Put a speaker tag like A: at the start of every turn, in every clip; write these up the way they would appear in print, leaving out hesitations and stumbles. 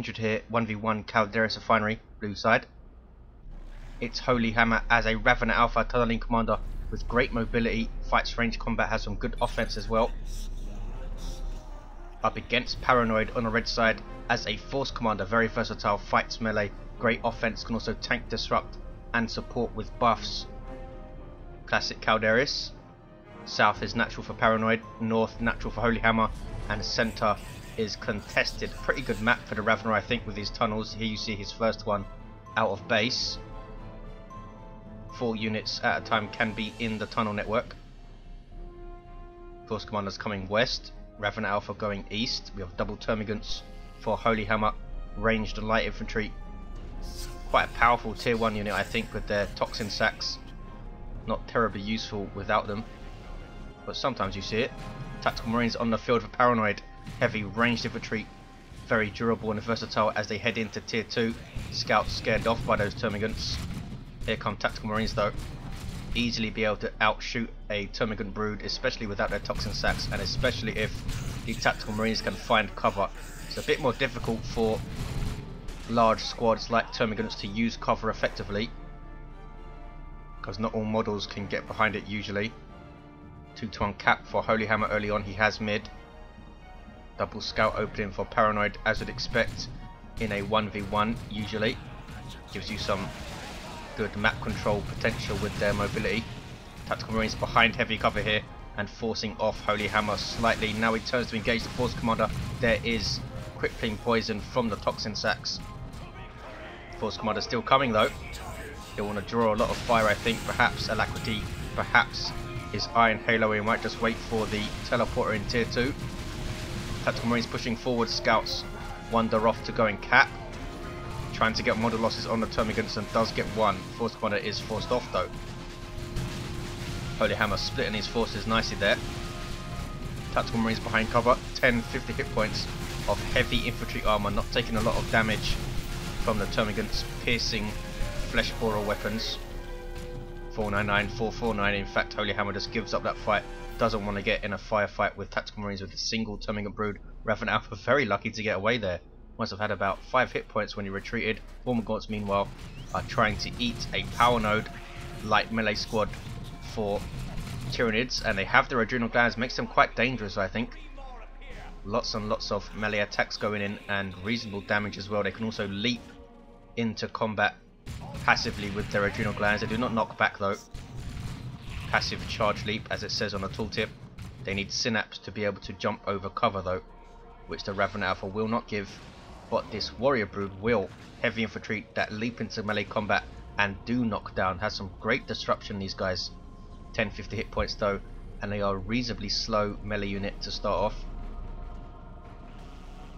A: injured here. 1v1 Calderis Refinery, blue side. It's xHoLyHammerx as a Ravener Alpha tunneling commander with great mobility, fights range combat, has some good offense as well. Up against Paranoid on the red side as a force commander, very versatile, fights melee, great offense, can also tank, disrupt and support with buffs. Classic Calderis. South is natural for Paranoid, north natural for xHoLyHammerx, and centre is contested. Pretty good map for the Ravener, I think, with these tunnels. Here you see his first one out of base. 4 units at a time can be in the tunnel network. Force commanders coming west, Ravener Alpha going east. We have double termagants for xHoLyHammerx, ranged light infantry. Quite a powerful tier 1 unit, I think, with their toxin sacks. Not terribly useful without them, but sometimes you see it. Tactical Marines on the field for Paranoid, heavy ranged infantry, very durable and versatile as they head into tier 2. Scouts scared off by those termagants. Here come Tactical Marines though, easily be able to outshoot a termagant brood, especially without their toxin sacks, and especially if the Tactical Marines can find cover. It's a bit more difficult for large squads like termagants to use cover effectively, because not all models can get behind it usually. 2-to-1 cap for xHoLyHammerx early on, he has mid. Double scout opening for Paranoid, as you'd expect in a 1v1 usually. Gives you some good map control potential with their mobility. Tactical Marines behind heavy cover here and forcing off xHoLyHammerx slightly. Now he turns to engage the force commander. There is crippling poison from the toxin sacks. Force commander still coming though. He'll want to draw a lot of fire, I think. Perhaps alacrity, perhaps his iron halo. He might just wait for the teleporter in tier 2. Tactical Marines pushing forward, scouts wander off to go and cap. Trying to get model losses on the termagants and does get one. Force commander is forced off though. xHoLyHammerx splitting his forces nicely there. Tactical Marines behind cover, 10-50 hit points of heavy infantry armor, not taking a lot of damage from the termagants' piercing flesh borer weapons. 499, 449. In fact, xHoLyHammerx just gives up that fight. Doesn't want to get in a firefight with Tactical Marines with a single termagant brood. Ravener Alpha very lucky to get away there. Must have had about 5 hit points when he retreated. Vormagaunts meanwhile are trying to eat a power node light melee squad for Tyranids, and they have their adrenal glands, makes them quite dangerous I think. Lots and lots of melee attacks going in and reasonable damage as well. They can also leap into combat passively with their adrenal glands. They do not knock back though. Passive charge leap as it says on the tooltip. They need synapse to be able to jump over cover though, which the Ravener Alpha will not give. But this warrior brood will. Heavy infantry that leap into melee combat and do knock down. Has some great disruption, these guys. 10-50 hit points though, and they are a reasonably slow melee unit to start off.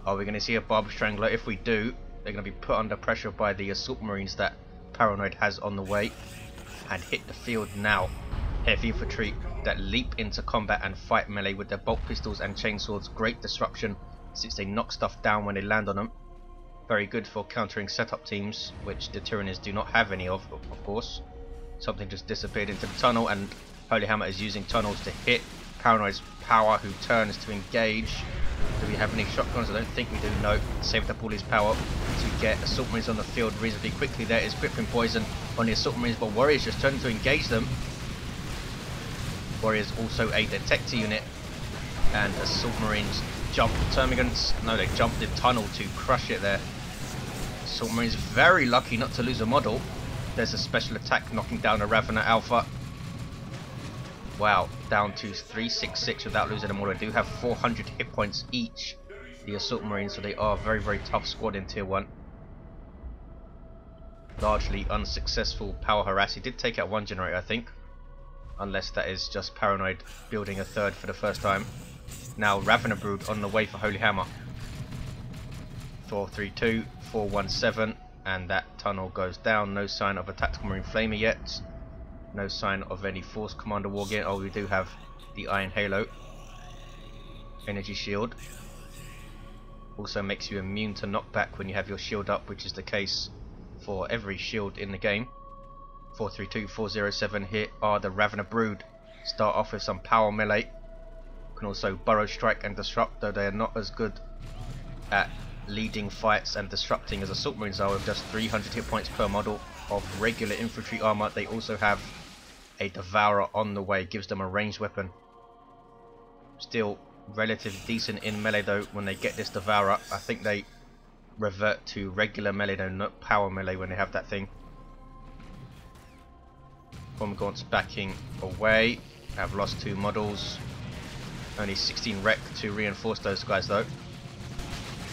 A: Are we going to see a Barb Strangler? If we do, they're going to be put under pressure by the assault marines that Paranoid has on the way and hit the field now. Heavy infantry that leap into combat and fight melee with their bolt pistols and chainswords. Great disruption since they knock stuff down when they land on them. Very good for countering setup teams, which the Tyranids do not have any of course. Something just disappeared into the tunnel, and xHoLyHammerx is using tunnels to hit Paranoid's power, who turns to engage. Do we have any shotguns? I don't think we do. No. Saved up all his power to get assault marines on the field reasonably quickly. There is crippling poison on the assault marines, but Warriors just turning to engage them. Warriors also a detector unit, and assault marines jump the termagants. No, they jumped the tunnel to crush it there. Assault marines very lucky not to lose a model. There's a special attack knocking down a Ravener Alpha. Wow, down to 366 without losing a model. They do have 400 hit points each, the assault marines, so they are a very, very tough squad in tier 1. Largely unsuccessful power harass. He did take out one generator, I think, unless that is just Paranoid building a third for the first time. Now Ravener Brood on the way for xHoLyHammerx. 432, 417, and that tunnel goes down. No sign of a Tactical Marine Flamer yet. No sign of any Force Commander Wargear. Oh, we do have the Iron Halo. Energy Shield. Also makes you immune to knockback when you have your shield up, which is the case for every shield in the game. 432, 407, here are the Ravener Brood. Start off with some power melee. Can also burrow strike and disrupt, though they are not as good at leading fights and disrupting as Assault Marines are, with just 300 hit points per model of regular infantry armor. They also have a Devourer on the way, gives them a ranged weapon. Still relatively decent in melee though. When they get this Devourer, I think they revert to regular melee though, not power melee when they have that thing. Hormagaunts backing away. Have lost 2 models. Only 16 wreck to reinforce those guys though.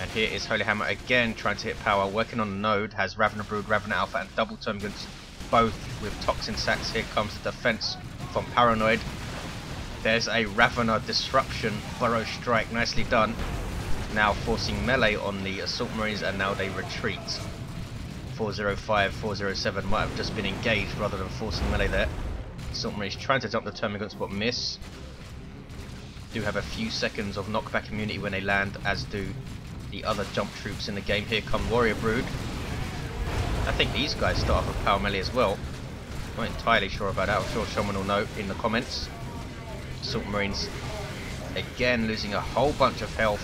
A: And here is xHoLyHammer again trying to hit power, working on the node. Has Ravener Brood, Ravener Alpha and double termagants, both with toxin sacks. Here comes the defense from Paranoid. There's a Ravener disruption, burrow strike, nicely done. Now forcing melee on the Assault Marines, and now they retreat. 405, 407 might have just been engaged rather than forcing melee there. Assault Marines trying to jump the termagants but miss. Do have a few seconds of knockback immunity when they land, as do the other jump troops in the game. Here come Warrior Brood. I think these guys start off with power melee as well. Not entirely sure about that. I'm sure someone will know in the comments. Assault Marines again losing a whole bunch of health.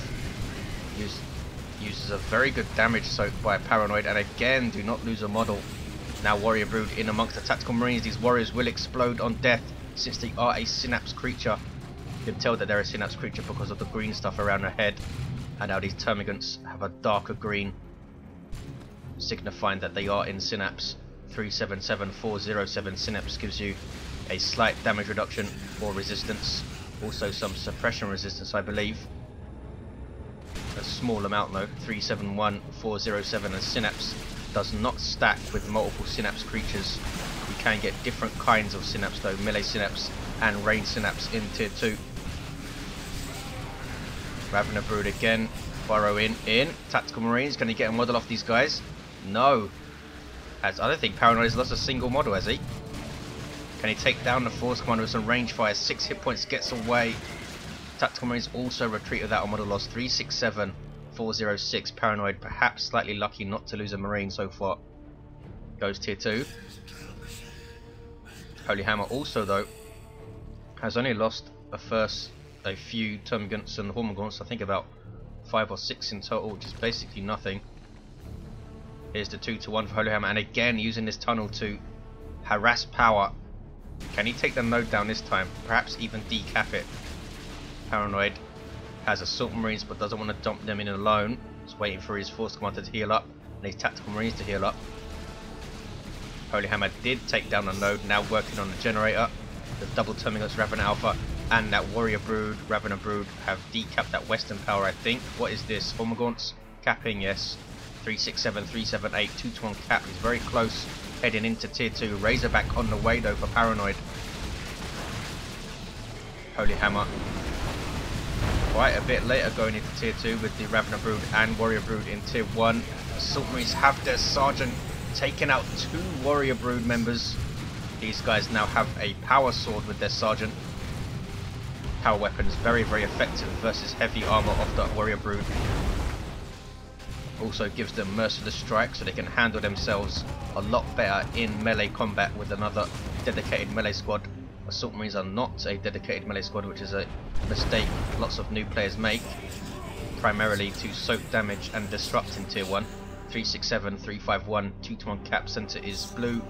A: Uses a very good damage soak by Paranoid, and again do not lose a model. Now Warrior Brood in amongst the Tactical Marines. These warriors will explode on death since they are a synapse creature. You can tell that they're a synapse creature because of the green stuff around their head. And now these termagants have a darker green, signifying that they are in synapse. 377407 synapse gives you a slight damage reduction or resistance. Also some suppression resistance, I believe. A small amount though. 371407, and synapse does not stack with multiple synapse creatures. You can get different kinds of synapse though, melee synapse and ranged synapse in tier 2. Ravener Brood again, burrow in. Tactical Marines, can he get a model off these guys? No. As I don't think Paranoid has lost a single model, has he? Can he take down the Force Commander with some range fire? 6 hit points, gets away. Tactical Marines also retreat without a model loss. 367, 406. Paranoid perhaps slightly lucky not to lose a Marine so far. Goes tier 2. xHoLyHammer also though has only lost a few termagants and hormagaunts, I think about 5 or 6 in total, which is basically nothing. Here's the 2-to-1 for xHoLyHammer, and again using this tunnel to harass power. Can he take the node down this time? Perhaps even decap it. Paranoid has Assault Marines but doesn't want to dump them in alone. He's waiting for his Force Commander to heal up and his Tactical Marines to heal up. xHoLyHammer did take down the node, now working on the generator. The double termagants Ravener Alpha and that Warrior Brood, Ravener Brood, have decapped that Western power, I think. What is this? Hormagaunts? Capping, yes. 367, 378, 2-to-1 cap. He's very close, heading into tier 2. Razorback on the way though for Paranoid. xHoLyHammer quite a bit later going into tier 2 with the Ravener Brood and Warrior Brood in tier 1. Assault Marines have their Sergeant taken out 2 Warrior Brood members. These guys now have a power sword with their Sergeant. Power weapons, very effective versus heavy armor of the Warrior Brood. Also gives them merciless strike, so they can handle themselves a lot better in melee combat with another dedicated melee squad. Assault Marines are not a dedicated melee squad, which is a mistake lots of new players make, primarily to soak damage and disrupt in tier 1. 367, 351, 2-to-1 cap. Center is blue,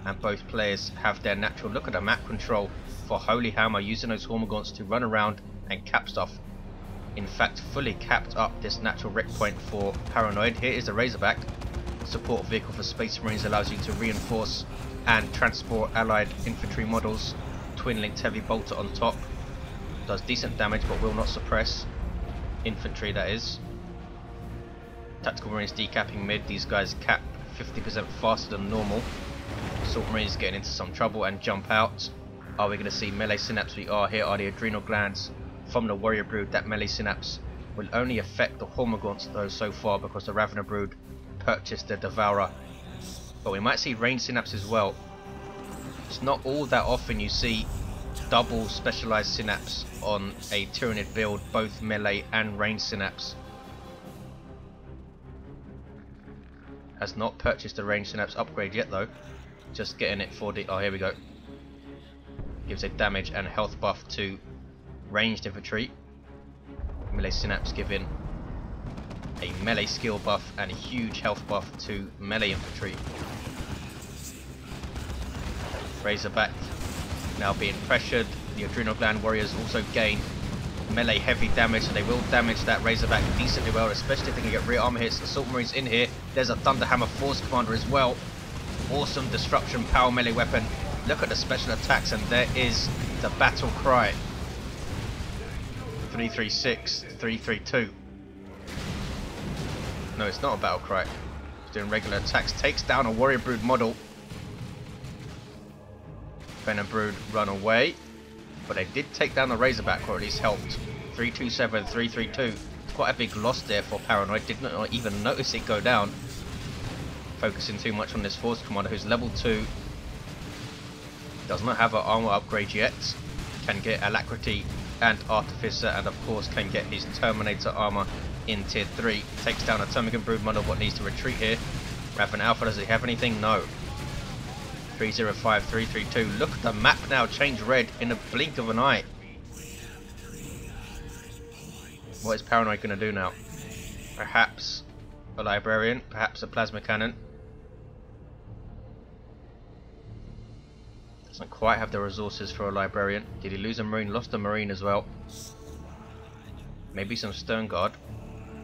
A: and both players have their natural. Look at the map control for xHoLyHammer, using those hormagaunts to run around and cap stuff. In fact, fully capped up this natural wreck point for Paranoid. Here is the Razorback. Support vehicle for Space Marines, allows you to reinforce and transport allied infantry models. Twin linked heavy bolter on top. Does decent damage but will not suppress infantry, that is. Tactical Marines decapping mid. These guys cap 50% faster than normal. Assault Marines getting into some trouble and jump out. Are we going to see melee synapse? We are. Here are the adrenal glands from the Warrior Brood. That melee synapse will only affect the Hormagaunts though so far, because the Ravener Brood purchased the Devourer. But we might see range synapse as well. It's not all that often you see double specialized synapse on a Tyranid build, both melee and range synapse. Has not purchased the range synapse upgrade yet though. Just getting it for the... oh, here we go. Gives a damage and health buff to ranged infantry. Melee synapse giving a melee skill buff and a huge health buff to melee infantry. Razorback now being pressured. The adrenal gland warriors also gain melee heavy damage, so they will damage that Razorback decently well, especially if they can get rear armor hits. Assault Marines in here. There's a Thunderhammer Force Commander as well. Awesome disruption power melee weapon. Look at the special attacks, and there is the battle cry. 336, 332. No, it's not a battle cry. It's doing regular attacks. Takes down a Warrior Brood model. Venom Brood run away. But they did take down the Razorback, or at least helped. 327, 332. It's quite a big loss there for Paranoid. Did not even notice it go down. Focusing too much on this Force Commander, who's level 2. Does not have an armor upgrade yet. Can get Alacrity and Artificer, and of course can get his Terminator armor in tier 3. Takes down a Termagant Brood model, but needs to retreat here. Raven Alpha, does he have anything? No. 305, 332. Look at the map now change red in a blink of an eye. What is Paranoid going to do now? Perhaps a Librarian, perhaps a Plasma Cannon. Doesn't quite have the resources for a Librarian. Did he lose a Marine? Lost a Marine as well. Maybe some Stern Guard.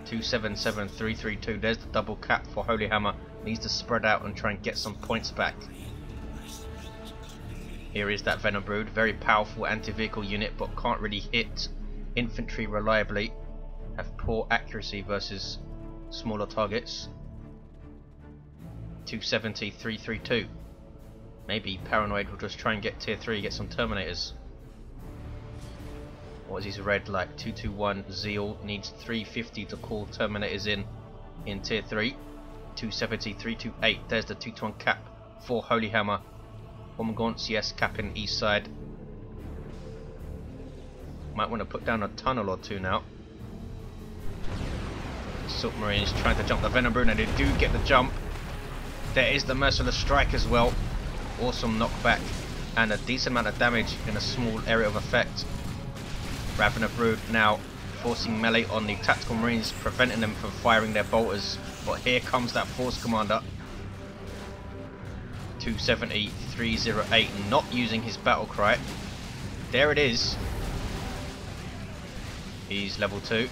A: 277, 332. There's the double cap for Holy Hammer. Needs to spread out and try and get some points back. Here is that Venom Brood, very powerful anti-vehicle unit, but can't really hit infantry reliably. Have poor accuracy versus smaller targets. 270, 332. Maybe Paranoid will just try and get tier 3, get some Terminators. What is his red like? 221 Zeal, needs 350 to call Terminators in tier 3. 270, 328. There's the 2-to-1 cap for Holy Hammer. Gaunts, yes, capping east side. Might want to put down a tunnel or two now. Assault Marines trying to jump the Venom Brood, and they do get the jump. There is the Merciless Strike as well. Awesome knockback and a decent amount of damage in a small area of effect. Ravener Brood now forcing melee on the Tactical Marines, preventing them from firing their bolters. But here comes that Force Commander. 270, 308, not using his battle cry. There it is. He's level 2.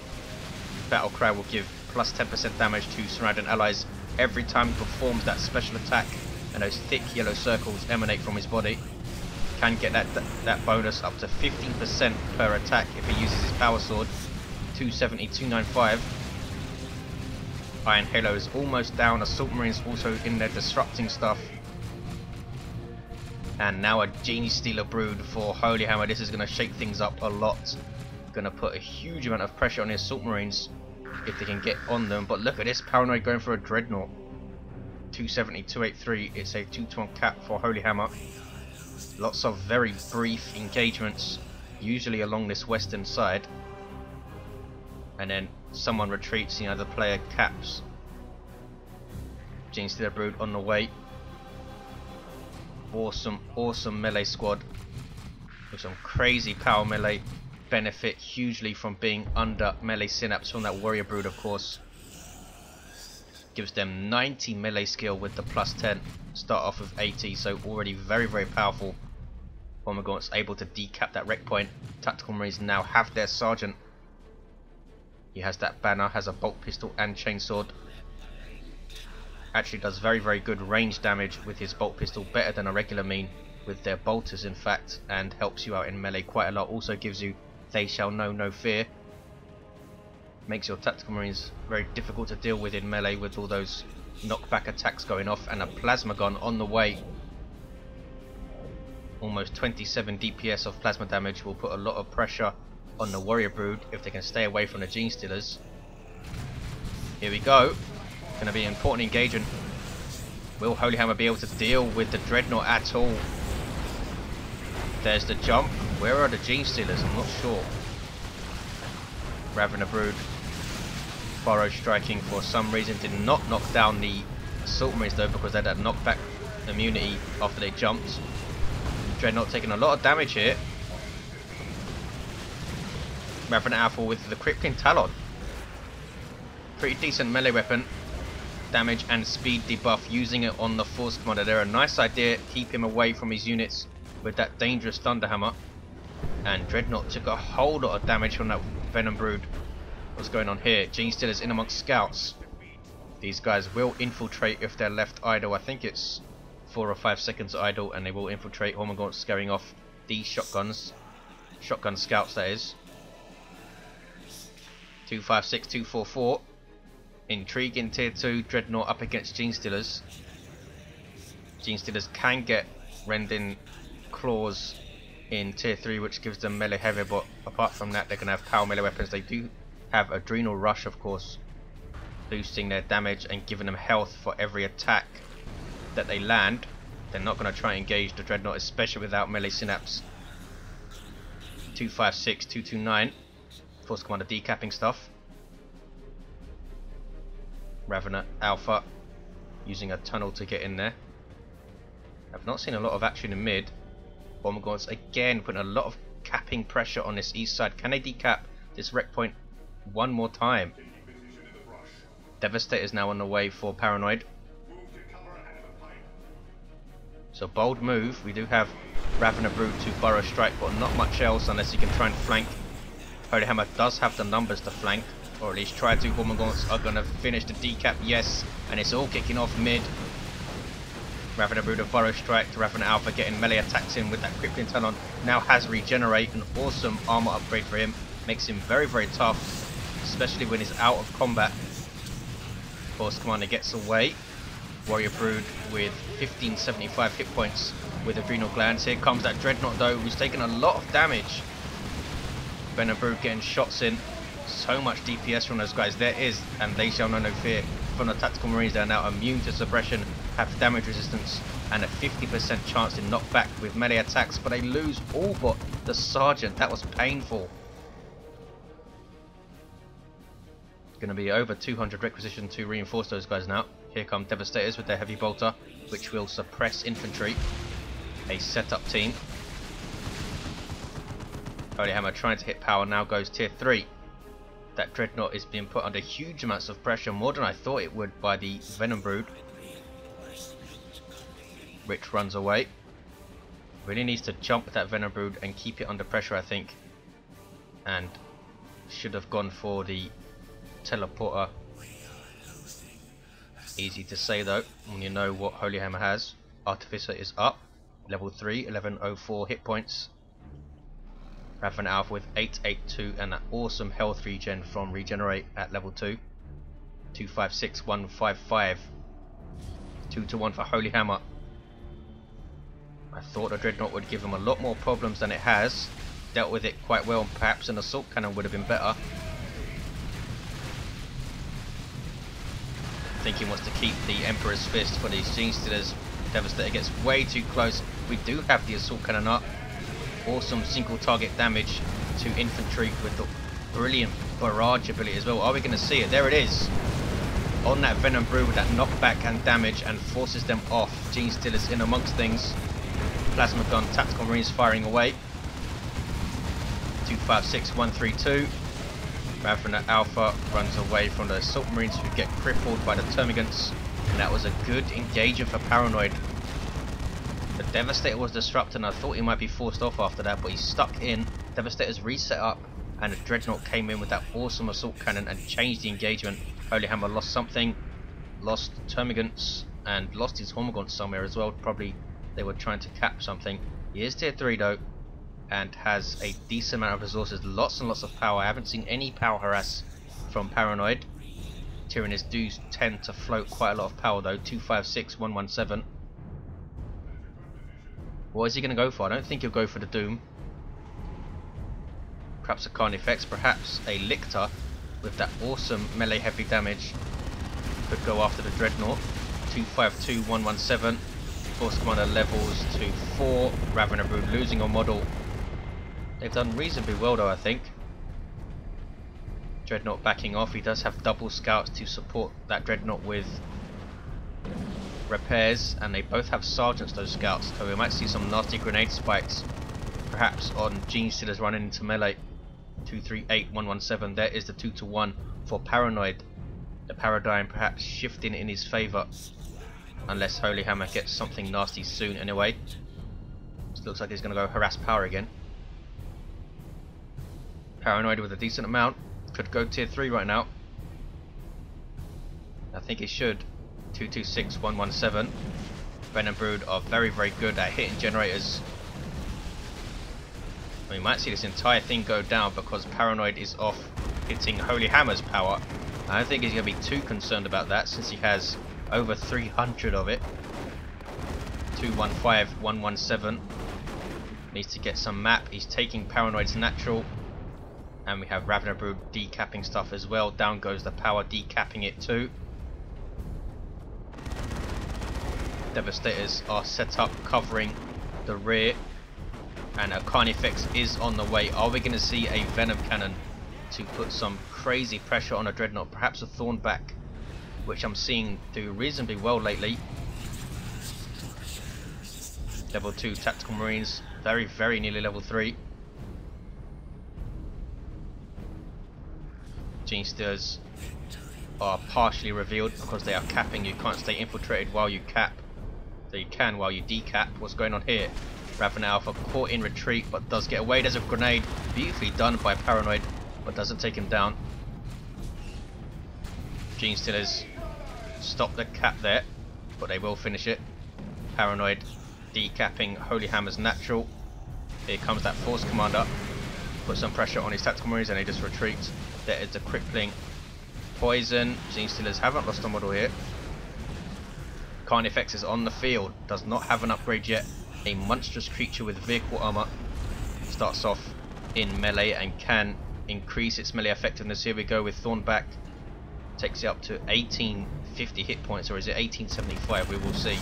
A: Battle cry will give plus 10% damage to surrounding allies every time he performs that special attack, and those thick yellow circles emanate from his body. Can get that bonus up to 15% per attack if he uses his power sword. 270, 295. Iron Halo is almost down. Assault Marines also in there disrupting stuff. And now a Genie Stealer Brood for Holy Hammer. This is going to shake things up a lot. Going to put a huge amount of pressure on the Assault Marines if they can get on them. But look at this, Paranoid going for a Dreadnought. 270, 283. It's a 2-to-1 cap for Holy Hammer. Lots of very brief engagements, usually along this western side. And then someone retreats, the player caps. Genie Stealer Brood on the way. Awesome melee squad with some crazy power melee. Benefit hugely from being under melee synapse from that Warrior Brood, of course. Gives them 90 melee skill with the plus 10. Start off with 80, so already very powerful. Gaunts able to decap that wreck point. Tactical Marines now have their sergeant. He has that banner, has a bolt pistol and chainsword. Actually does very good range damage with his bolt pistol, better than a regular mean with their bolters in fact, and helps you out in melee quite a lot. Also gives you They Shall Know No Fear. Makes your Tactical Marines very difficult to deal with in melee with all those knockback attacks going off, and a Plasma Gun on the way. Almost 27 DPS of plasma damage will put a lot of pressure on the Warrior Brood if they can stay away from the Gene Stealers. Here we go. Going to be an important engagement. Will Holy Hammer be able to deal with the Dreadnought at all? There's the jump. Where are the Gene Stealers? I'm not sure. Ravener Brood. Burrow striking for some reason. Did not knock down the Assault Marines though, because they had that knockback immunity after they jumped. Dreadnought taking a lot of damage here. Ravener Alpha with the Crippling Talon. Pretty decent melee weapon. Damage and speed debuff, using it on the Force Commander there. A nice idea, keep him away from his units with that dangerous Thunderhammer. And Dreadnought took a whole lot of damage from that Venom Brood. What's going on here? Gene Stealer's in amongst scouts. These guys will infiltrate if they're left idle. I think it's 4 or 5 seconds idle, and they will infiltrate. Hormagaunts scaring off these shotguns. Shotgun scouts, that is. 256, 244. Intriguing tier 2 Dreadnought up against Gene Stealers. Gene Stealers can get rending claws in tier 3, which gives them melee heavy, but apart from that they're going to have power melee weapons. They do have Adrenal Rush, of course, boosting their damage and giving them health for every attack that they land. They're not going to try and engage the Dreadnought, especially without melee synapse. 256, 229. Force Commander decapping stuff. Ravener Alpha using a tunnel to get in there. I've not seen a lot of action in mid. Hormagaunts again putting a lot of capping pressure on this east side. Can they decap this wreck point one more time? Devastator's now on the way for Paranoid. So bold move. We do have Ravener Brood to burrow strike, but not much else unless he can try and flank. Holy Hammer does have the numbers to flank, or at least try to. Hormagaunts are going to finish the decap, yes, and it's all kicking off mid. Ravener Brood of burrow strike to Ravener Alpha, getting melee attacks in with that Crippling Talon. Now has regenerate, an awesome armor upgrade for him. Makes him very, very tough, especially when he's out of combat. Force Commander gets away. Warrior Brood with 1575 hit points with Adrenal Glands. Here comes that Dreadnought though, who's taken a lot of damage. Venom Brood getting shots in. So much DPS from those guys. There is, and they shall know no fear. From the Tactical Marines, they are now immune to suppression, have damage resistance, and a 50% chance to knock back with melee attacks, but they lose all but the Sergeant. That was painful. Going to be over 200 requisition to reinforce those guys now. Here come Devastators with their heavy bolter, which will suppress infantry. A setup team. Holy Hammer trying to hit power, now goes tier 3. That Dreadnought is being put under huge amounts of pressure, more than I thought it would, by the Venom Brood, which runs away. Really needs to jump with that Venom Brood and keep it under pressure, I think. And should have gone for the teleporter. Easy to say though, when you know what Holy Hammer has. Artificer is up, level 3, 1104 hit points. Ravener Alpha with 882 and that awesome health regen from Regenerate at level 2. 256, 155. 2-1 for Holy Hammer. I thought the Dreadnought would give him a lot more problems than it has. Dealt with it quite well, and perhaps an Assault Cannon would have been better. I think he wants to keep the Emperor's Fist for these Gene Stealers. Devastator gets way too close. We do have the Assault Cannon up. Awesome single target damage to infantry with the brilliant barrage ability as well. Are we going to see it? There it is. On that Venom Brood with that knockback and damage, and forces them off. Gene Stealers in amongst things. Plasma gun, Tactical Marines firing away. 256, 132. Ravener Alpha runs away from the Assault Marines, who get crippled by the Termagants. And that was a good engagement for Paranoid. The Devastator was disrupted and I thought he might be forced off after that, but he's stuck in. Devastator's reset up and the Dreadnought came in with that awesome Assault Cannon and changed the engagement. Holy Hammer lost something, lost Termagants and lost his Hormagaunts somewhere as well. Probably they were trying to cap something. He is tier 3 though and has a decent amount of resources, lots and lots of power. I haven't seen any power harass from Paranoid. Tyranids do tend to float quite a lot of power though. 256, 117. What is he going to go for? I don't think he'll go for the Doom. Perhaps a Carnifex, perhaps a Lictor with that awesome melee heavy damage. Could go after the Dreadnought. 252, 117. Force Commander levels to 4. Ravener Brood losing on model. They've done reasonably well though, I think. Dreadnought backing off. He does have double scouts to support that Dreadnought with repairs, and they both have sergeants, those scouts, so we might see some nasty grenade spikes perhaps on Gene Stealers running into melee. 238, 117. There is the 2-1 for Paranoid. The paradigm perhaps shifting in his favour. Unless xHoLyHammerx gets something nasty soon anyway. This looks like he's going to go harass power again. Paranoid with a decent amount. Could go tier 3 right now. I think he should. 226, 117. Venom Brood are very, very good at hitting generators. We might see this entire thing go down because Paranoid is off hitting xHoLyHammerx's power. I don't think he's going to be too concerned about that since he has over 300 of it. 215, 117. Needs to get some map. He's taking Paranoid's natural. And we have Ravener Brood decapping stuff as well. Down goes the power, decapping it too. Devastators are set up covering the rear. And a Carnifex is on the way. Are we going to see a Venom Cannon to put some crazy pressure on a Dreadnought? Perhaps a Thornback, which I'm seeing do reasonably well lately. Level 2 Tactical Marines, very, very nearly level 3. Genestealers are partially revealed because they are capping. You can't stay infiltrated while you cap. So you can while you decap. What's going on here? Ravener Alpha caught in retreat but does get away. There's a grenade. Beautifully done by Paranoid, but doesn't take him down. Genestealers stop the cap there, but they will finish it. Paranoid decapping xHoLyHammerx's natural. Here comes that Force Commander. Put some pressure on his Tactical Marines and he just retreats. There is a crippling poison. Genestealers haven't lost a model here. Carnifex is on the field. Does not have an upgrade yet. A monstrous creature with vehicle armor. Starts off in melee and can increase its melee effectiveness. Here we go with Thornback. Takes it up to 1850 hit points, or is it 1875? We will see.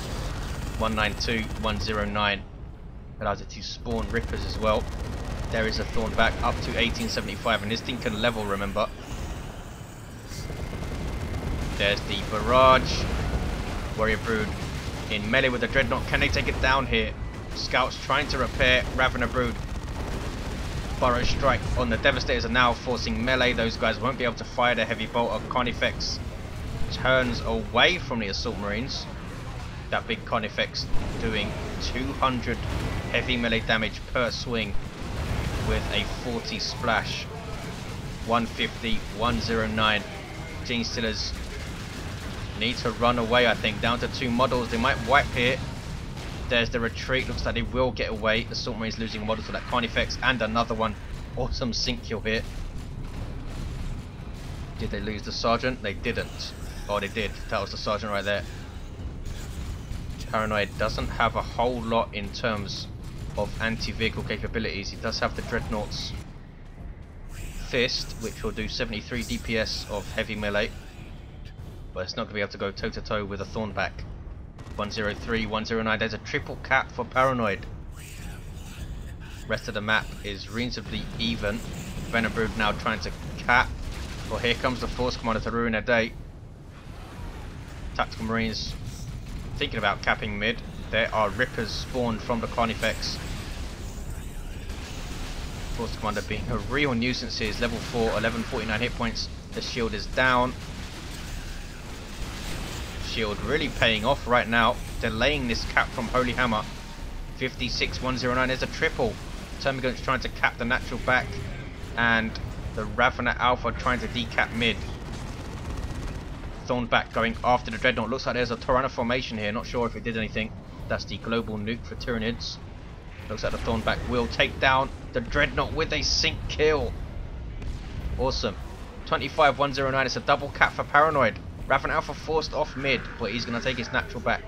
A: 192, 109. Allows it to spawn Rippers as well. There is a Thornback up to 1875, and this thing can level, remember. There's the barrage. Warrior Brood in melee with the Dreadnought. Can they take it down here? Scouts trying to repair. Ravener Brood. Burrow Strike on the Devastators are now forcing melee. Those guys won't be able to fire their heavy bolt. Carnifex turns away from the Assault Marines. That big Carnifex doing 200 heavy melee damage per swing with a 40 splash. 150, 109. Genestealers need to run away, I think. Down to 2 models. They might wipe here. There's the retreat. Looks like they will get away. Assault Marines losing a model to that Carnifex. And another one. Awesome sync kill here. Did they lose the Sergeant? They didn't. Oh, they did. That was the Sergeant right there. Paranoid doesn't have a whole lot in terms of anti-vehicle capabilities. He does have the Dreadnought's Fist, which will do 73 DPS of heavy melee. But it's not going to be able to go toe-to-toe with a Thornback. 103, 109. There's a triple cap for Paranoid. Rest of the map is reasonably even. Venom Brood now trying to cap. Well, here comes the Force Commander to ruin their day. Tactical Marines thinking about capping mid. There are Rippers spawned from the Carnifex. Force Commander being a real nuisance here. Is level 4, 1149 hit points. The shield is down. Shield really paying off right now. Delaying this cap from xHoLyHammerx. 56, 109. There's a triple. Termagant's trying to cap the natural back. And the Ravener Alpha trying to decap mid. Thornback going after the Dreadnought. Looks like there's a Tyranid formation here. Not sure if it did anything. That's the global nuke for Tyranids. Looks like the Thornback will take down the Dreadnought with a sync kill. Awesome. 25, 109. It's a double cap for Paranoid. Ravener Alpha forced off mid, but he's going to take his natural back.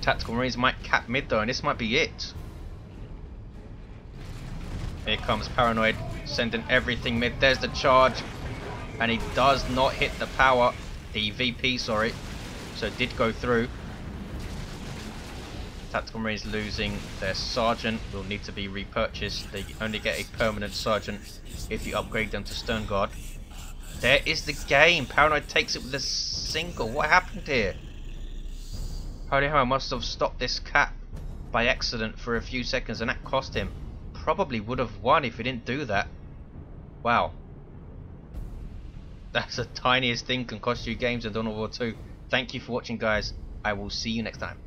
A: Tactical Marines might cap mid though, and this might be it. Here comes Paranoid, sending everything mid. There's the charge, and he does not hit the power. The VP, sorry. So it did go through. Tactical Marines losing their Sergeant. Will need to be repurchased. They only get a permanent Sergeant if you upgrade them to Stern Guard. There is the game. Paranoid takes it with a single. What happened here? xHoLyHammerx must have stopped this cap by accident for a few seconds, and that cost him. Probably would have won if he didn't do that. Wow. That's the tiniest thing can cost you games in Dawn of War 2. Thank you for watching, guys. I will see you next time.